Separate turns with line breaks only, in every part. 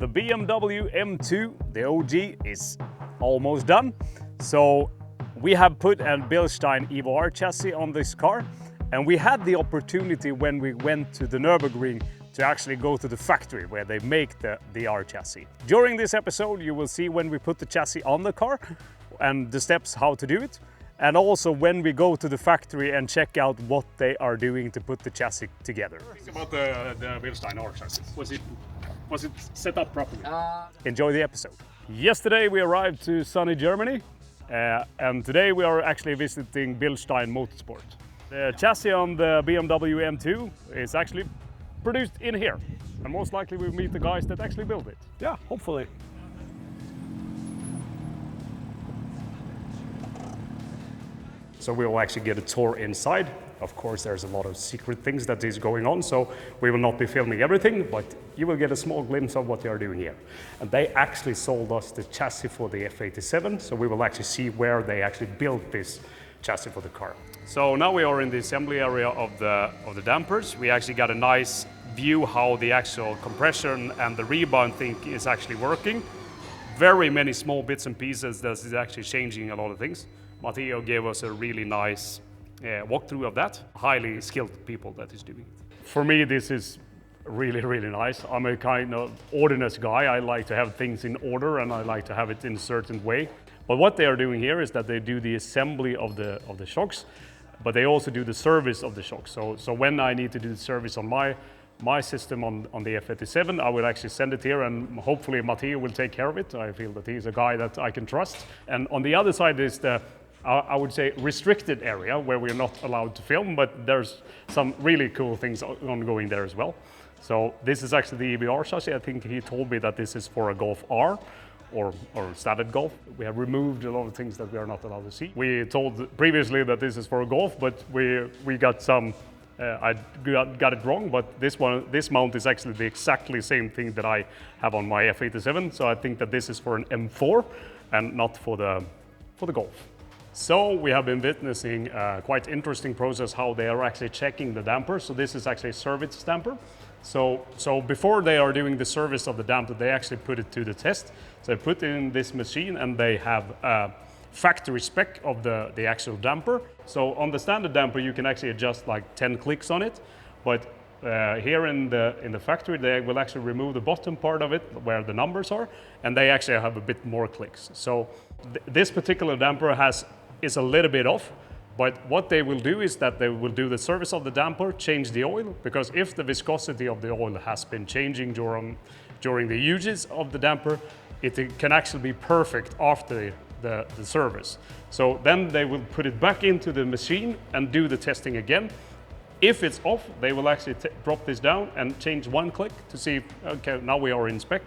The BMW M2, the OG, is almost done. So we have put a Bilstein EVO R chassis on this car, and we had the opportunity when we went to the Nürburgring to actually go to the factory where they make the R chassis. During this episode you will see when we put the chassis on the car and the steps how to do it, and also when we go to the factory and check out what they are doing to put the chassis together. Think about the Bilstein R chassis. Was it set up properly? Enjoy the episode. Yesterday we arrived to sunny Germany, and today we are actually visiting Bilstein Motorsport. The chassis on the BMW M2 is actually produced in here, and most likely we'll meet the guys that actually built it.
Yeah, hopefully.
So we will actually get a tour inside. Of course, there's a lot of secret things that is going on, so we will not be filming everything, but you will get a small glimpse of what they are doing here. And they actually sold us the chassis for the F87, so we will actually see where they actually built this chassis for the car. So now we are in the assembly area of the dampers. We actually got a nice view how the actual compression and the rebound thing is actually working. Very many small bits and pieces that is actually changing a lot of things. Matteo gave us a really nice walkthrough of that. Highly skilled people that is doing it. For me, this is really, really nice. I'm a kind of ordinary guy. I like to have things in order and I like to have it in a certain way. But what they are doing here is that they do the assembly of the shocks, but they also do the service of the shocks. So when I need to do the service on my system on the F87, I will actually send it here, and hopefully Matteo will take care of it. I feel that he's a guy that I can trust. And on the other side is the, I would say, restricted area where we're not allowed to film, but there's some really cool things ongoing there as well. So this is actually the EVO R chassis. I think he told me that this is for a Golf R. Or standard Golf. We have removed a lot of things that we are not allowed to see. We told previously that this is for a Golf, but we got some, I got it wrong, but this mount is actually the exactly same thing that I have on my F87, so I think that this is for an M4 and not for the Golf. So we have been witnessing a quite interesting process how they are actually checking the damper. So this is actually a service damper. So before they are doing the service of the damper, they actually put it to the test. So they put it in this machine and they have a factory spec of the actual damper. So on the standard damper, you can actually adjust like 10 clicks on it. But here in the factory, they will actually remove the bottom part of it where the numbers are, and they actually have a bit more clicks. So this particular damper is a little bit off. But what they will do is that they will do the service of the damper, change the oil, because if the viscosity of the oil has been changing during the uses of the damper, it can actually be perfect after the service. So then they will put it back into the machine and do the testing again. If it's off, they will actually drop this down and change one click to see, okay, now we are in spec.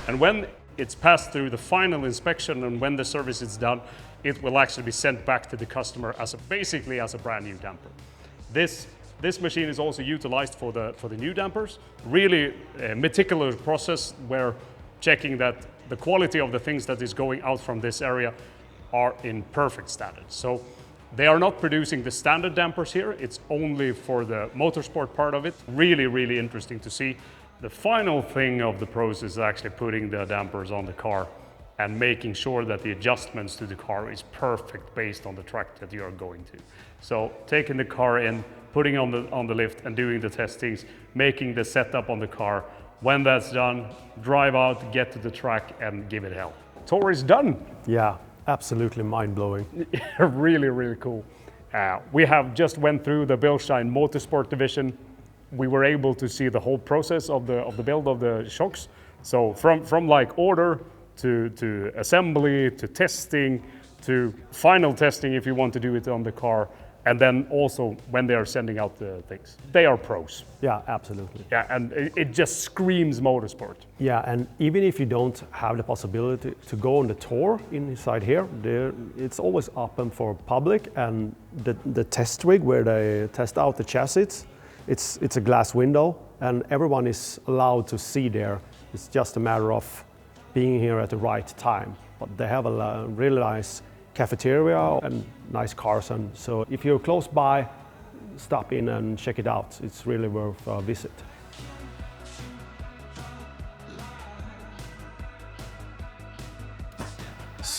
And when it's passed through the final inspection and when the service is done, it will actually be sent back to the customer basically as a brand new damper. This machine is also utilized for the new dampers. Really meticulous process where checking that the quality of the things that is going out from this area are in perfect standards. So they are not producing the standard dampers here. It's only for the motorsport part of it. Really, really interesting to see. The final thing of the process is actually putting the dampers on the car and making sure that the adjustments to the car is perfect based on the track that you are going to. So taking the car in, putting on the lift and doing the testings, making the setup on the car. When that's done, drive out, get to the track and give it hell. Tour is done.
Yeah, absolutely mind-blowing.
Really, really cool. We have just went through the Bilstein Motorsport division. We were able to see the whole process of the build of the shocks. So from like order to assembly, to testing, to final testing if you want to do it on the car, and then also when they are sending out the things. They are pros.
Yeah, absolutely.
Yeah, and it just screams motorsport.
Yeah, and even if you don't have the possibility to go on the tour inside here, it's always open for public, and the test rig where they test out the chassis, it's a glass window, and everyone is allowed to see there. It's just a matter of being here at the right time. But they have a really nice cafeteria and nice cars, and so if you're close by, stop in and check it out. It's really worth a visit.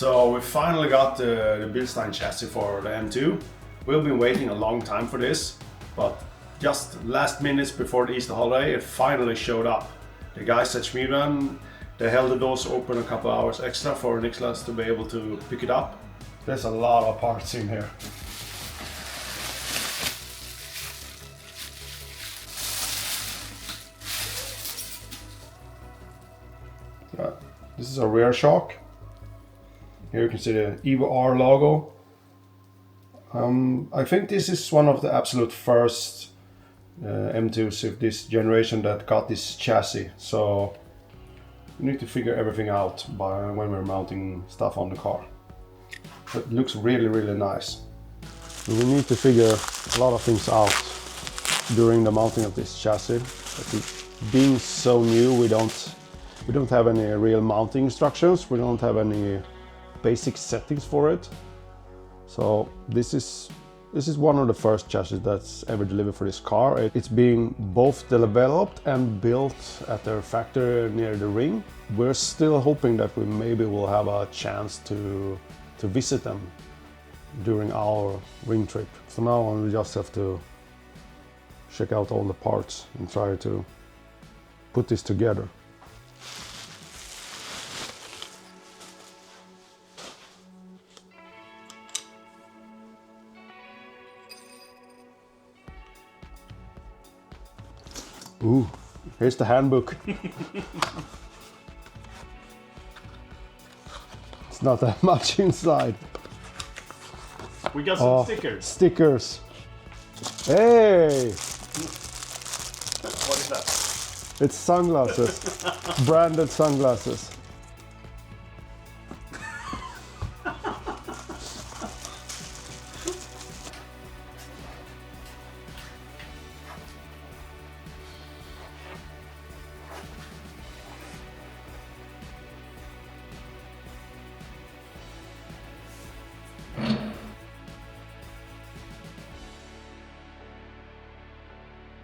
So we finally got the Bilstein chassis for the M2. We've been waiting a long time for this, but just last minutes before the Easter holiday, it finally showed up. The guys at Schmiedmann, they held the doors open a couple hours extra for Niklas to be able to pick it up. There's a lot of parts in here. This is a rear shock. Here you can see the EVO R logo. I think this is one of the absolute first M2s of this generation that got this chassis. So we need to figure everything out when we're mounting stuff on the car. It looks really, really nice. We need to figure a lot of things out during the mounting of this chassis. Being so new, we don't have any real mounting instructions. We don't have any basic settings for it. So this is one of the first chassis that's ever delivered for this car. It's being both developed and built at their factory near the ring. We're still hoping that we maybe will have a chance to visit them during our ring trip. For now on, we just have to check out all the parts and try to put this together. Ooh, here's the handbook. It's not that much inside.
We got some stickers.
Stickers. Hey!
What is that?
It's sunglasses. Branded sunglasses.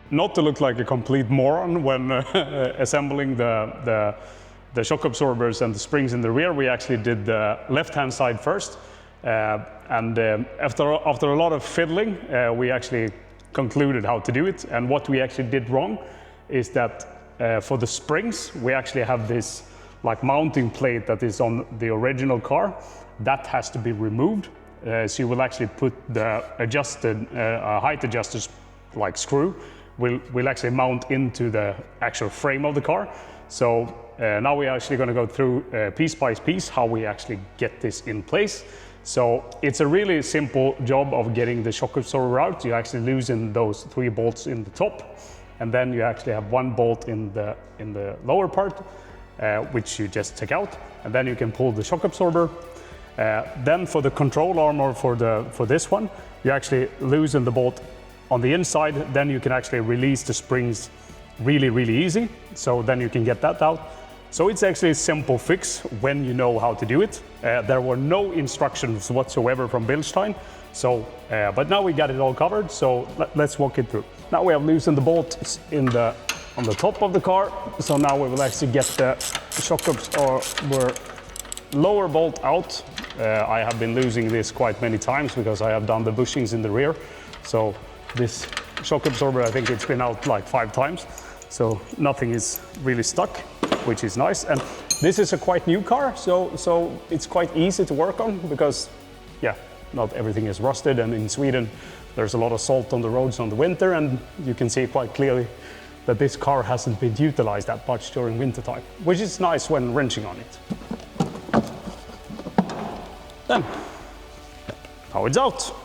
Not to look like a complete moron when assembling the shock absorbers and the springs in the rear, we actually did the left-hand side first. After a lot of fiddling, we actually concluded how to do it. And what we actually did wrong is that for the springs, we actually have this like mounting plate that is on the original car. That has to be removed. So you will actually put the adjusted height adjusters like screw will actually mount into the actual frame of the car. So now we're actually going to go through piece by piece how we actually get this in place. So it's a really simple job of getting the shock absorber out. You actually loosen those 3 bolts in the top, and then you actually have 1 bolt in the lower part, which you just take out, and then you can pull the shock absorber. Then for the control arm, or for this one, you actually loosen the bolt on the inside. Then you can actually release the springs really easy. So then you can get that out. So it's actually a simple fix when you know how to do it. There were no instructions whatsoever from Bilstein. So, but now we got it all covered. So let's walk it through. Now we have loosened the bolts on the top of the car. So now we will actually get the shock absorber lower bolt out. I have been losing this quite many times because I have done the bushings in the rear. So this shock absorber, I think it's been out like 5 times. So nothing is really stuck, which is nice. And this is a quite new car, so it's quite easy to work on because, yeah, not everything is rusted. And in Sweden, there's a lot of salt on the roads on the winter, and you can see quite clearly that this car hasn't been utilized that much during winter time, which is nice when wrenching on it. Then, how it's out.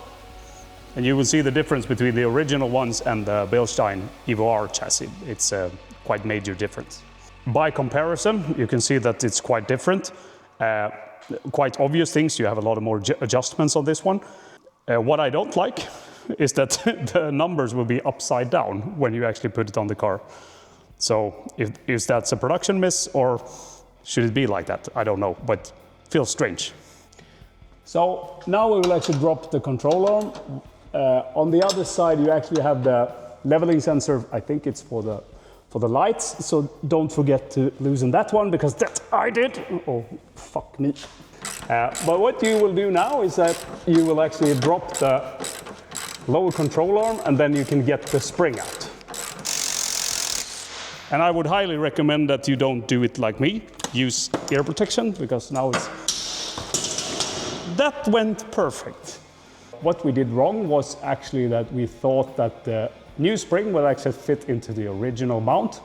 And you will see the difference between the original ones and the Bilstein EVO R chassis. It's a quite major difference. By comparison, you can see that it's quite different. Quite obvious things. You have a lot of more adjustments on this one. What I don't like is that the numbers will be upside down when you actually put it on the car. So if that's a production miss, or should it be like that? I don't know, but feels strange. So now we will actually drop the control arm. On the other side, you actually have the leveling sensor. I think it's for the lights. So don't forget to loosen that one, because that I did. Oh, fuck me. But what you will do now is that you will actually drop the lower control arm and then you can get the spring out. And I would highly recommend that you don't do it like me. Use ear protection because now it's... That went perfect. What we did wrong was actually that we thought that the new spring will actually fit into the original mount,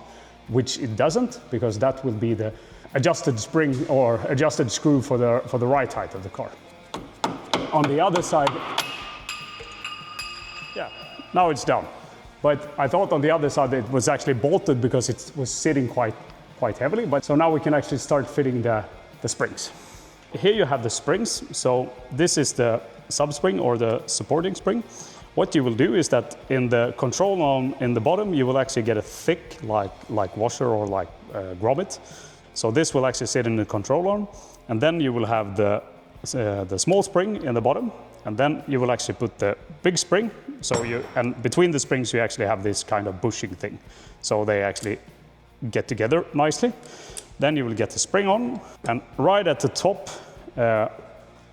which it doesn't, because that will be the adjusted spring or adjusted screw for the ride height of the car. On the other side, yeah, now it's down. But I thought on the other side it was actually bolted because it was sitting quite heavily. But so now we can actually start fitting the springs. Here you have the springs. So this is the subspring or the supporting spring. What you will do is that in the control arm in the bottom, you will actually get a thick like washer or like grommet. So this will actually sit in the control arm, and then you will have the small spring in the bottom, and then you will actually put the big spring. So and between the springs you actually have this kind of bushing thing, so they actually get together nicely. Then you will get the spring on, and right at the top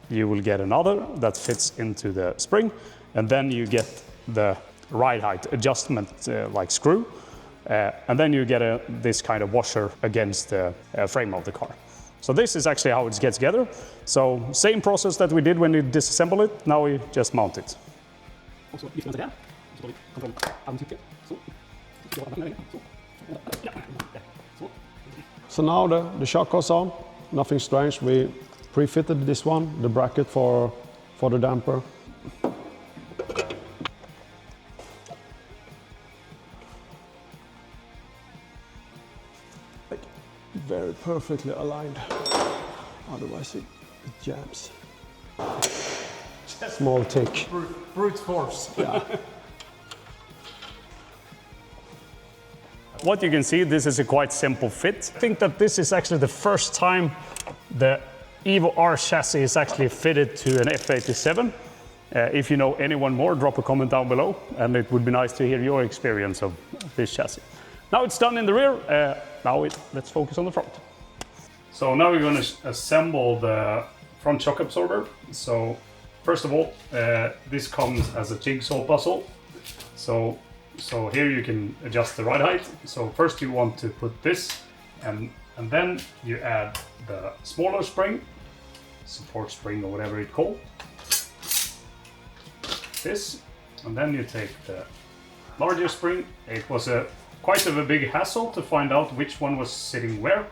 you will get another that fits into the spring, and then you get the ride height adjustment like screw. And then you get this kind of washer against the frame of the car. So this is actually how it gets together. So same process that we did when we disassemble it, now we just mount it.
So now the shock goes on, nothing strange. We pre-fitted this one, the bracket for the damper. Very perfectly aligned, otherwise it jams. Small tick.
Brute force.
Yeah.
What you can see, this is a quite simple fit. I think that this is actually the first time the EVO R chassis is actually fitted to an F87. If you know anyone more, drop a comment down below, and it would be nice to hear your experience of this chassis. Now it's done in the rear, let's focus on the front. So now we're going to assemble the front shock absorber. So first of all, this comes as a jigsaw puzzle. So here you can adjust the ride height. So first you want to put this, and then you add the smaller spring, support spring or whatever it's called. This, and then you take the larger spring. It was quite of a big hassle to find out which one was sitting where,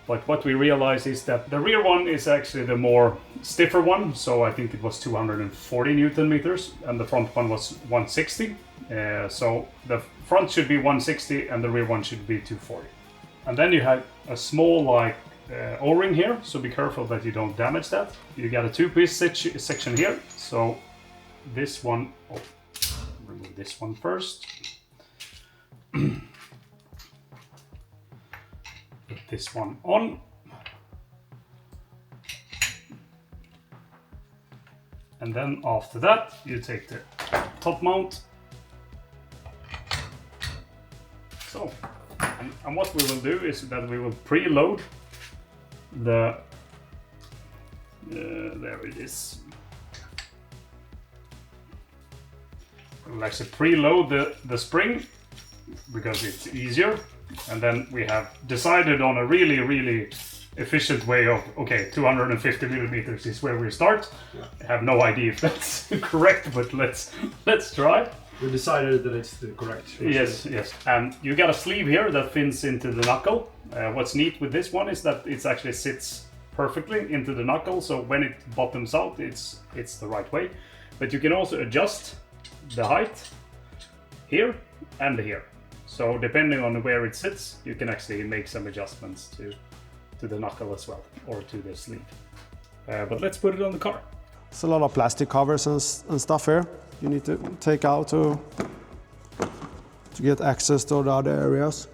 but what we realized is that the rear one is actually the more stiffer one, so I think it was 240 Newton meters, and the front one was 160. So the front should be 160 and the rear one should be 240. And then you have a small O-ring here, so be careful that you don't damage that. You got a two-piece section here, so this one, remove this one first. Put this one on. And then after that, you take the top mount. So, and what we will do is that we will preload the, there it is. We'll actually preload the spring because it's easier. And then we have decided on a really efficient way of, okay, 250 millimeters is where we start. Yeah. I have no idea if that's correct, but let's try.
We decided that it's the correct.
Yes. And you got a sleeve here that fits into the knuckle. What's neat with this one is that it actually sits perfectly into the knuckle, so when it bottoms out, it's the right way. But you can also adjust the height here and here. So depending on where it sits, you can actually make some adjustments to the knuckle as well, or to the sleeve. But let's put it on the car.
It's a lot of plastic covers and stuff here. You need to take out to get access to the other areas.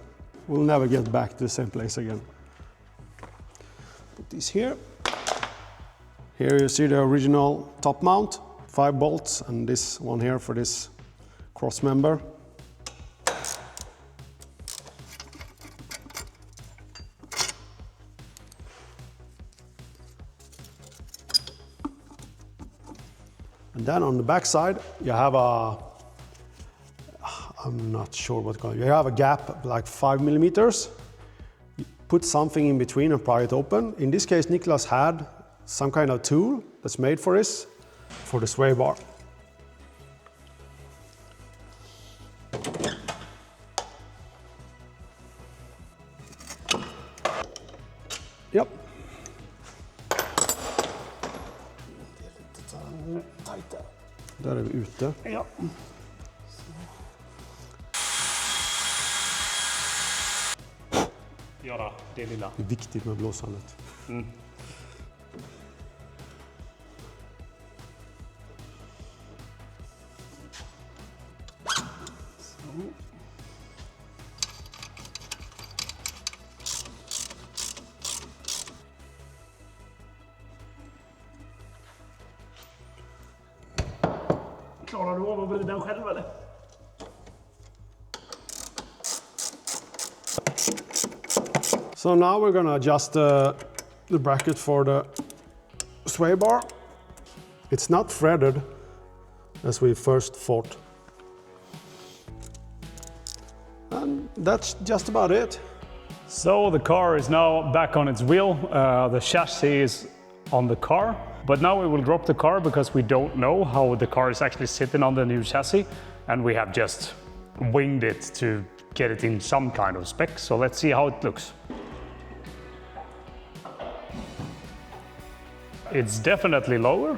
We'll never get back to the same place again. Put these here. Here you see the original top mount, 5 bolts, and this one here for this cross member. And then on the back side, you have a, I'm not sure what color, you have a gap like 5 millimeters. You put something in between and pry it open. In this case, Niklas had some kind of tool that's made for this, for the sway bar. Yep. Där är vi ute.
Ja. Göra det lilla.
Det är viktigt med blåsandet.
Mm. Klarar du av att vrida den själv eller?
So now we're gonna adjust the bracket for the sway bar. It's not threaded as we first thought. And that's just about it.
So the car is now back on its wheel. The chassis is on the car. But now we will drop the car because we don't know how the car is actually sitting on the new chassis. And we have just winged it to get it in some kind of spec. So let's see how it looks. It's definitely lower.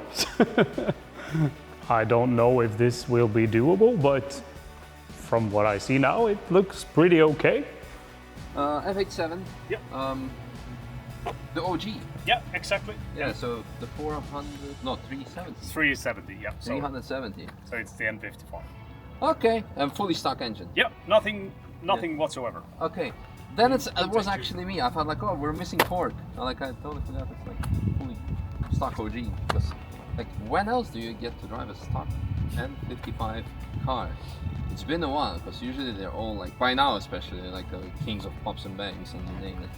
I don't know if this will be doable, but from what I see now, it looks pretty okay.
F87.
Yep.
The OG.
Yeah, exactly.
Yeah, so the 400, no, 370.
370, yeah.
370.
So it's the N55.
Okay, and fully stock engine.
Yeah, nothing whatsoever.
Okay, then it was actually me. I thought like, oh, we're missing torque. I totally forgot it's like fully stock OG. Because like, when else do you get to drive a stock N55 car? It's been a while, because usually they're all like, by now especially, they're like the kings of pops and bangs and you name it.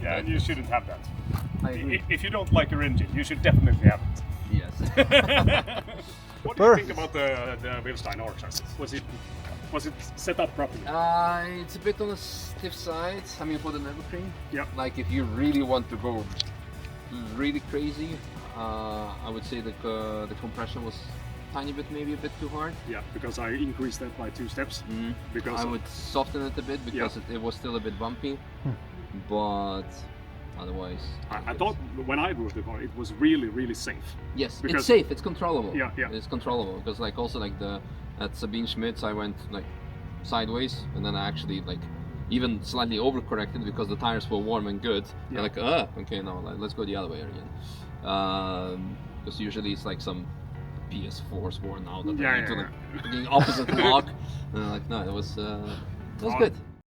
Yeah, and you shouldn't have that.
I agree.
If you don't like your engine, you should definitely have it.
Yes.
What do you think about the Bilstein EVO R chassis? Was it set up properly?
It's a bit on the stiff side. I mean, for the Nürburgring.
Yeah.
Like if you really want to go really crazy, I would say the compression was tiny bit, maybe a bit too hard.
Yeah, because I increased that by 2 steps. Because
I would soften it a bit because it was still a bit bumpy. But otherwise,
I thought when I drove the car, it was really, really safe.
yes,
because
it's safe. It's controllable.
Yeah.
It's controllable because like also like at Sabine Schmidt's, I went like sideways and then I actually like even slightly overcorrected because the tires were warm and good.
Yeah.
And like okay, now let's go the other way again. Because usually it's like some PS4s worn out that they need to like the opposite lock. And like no, it was good.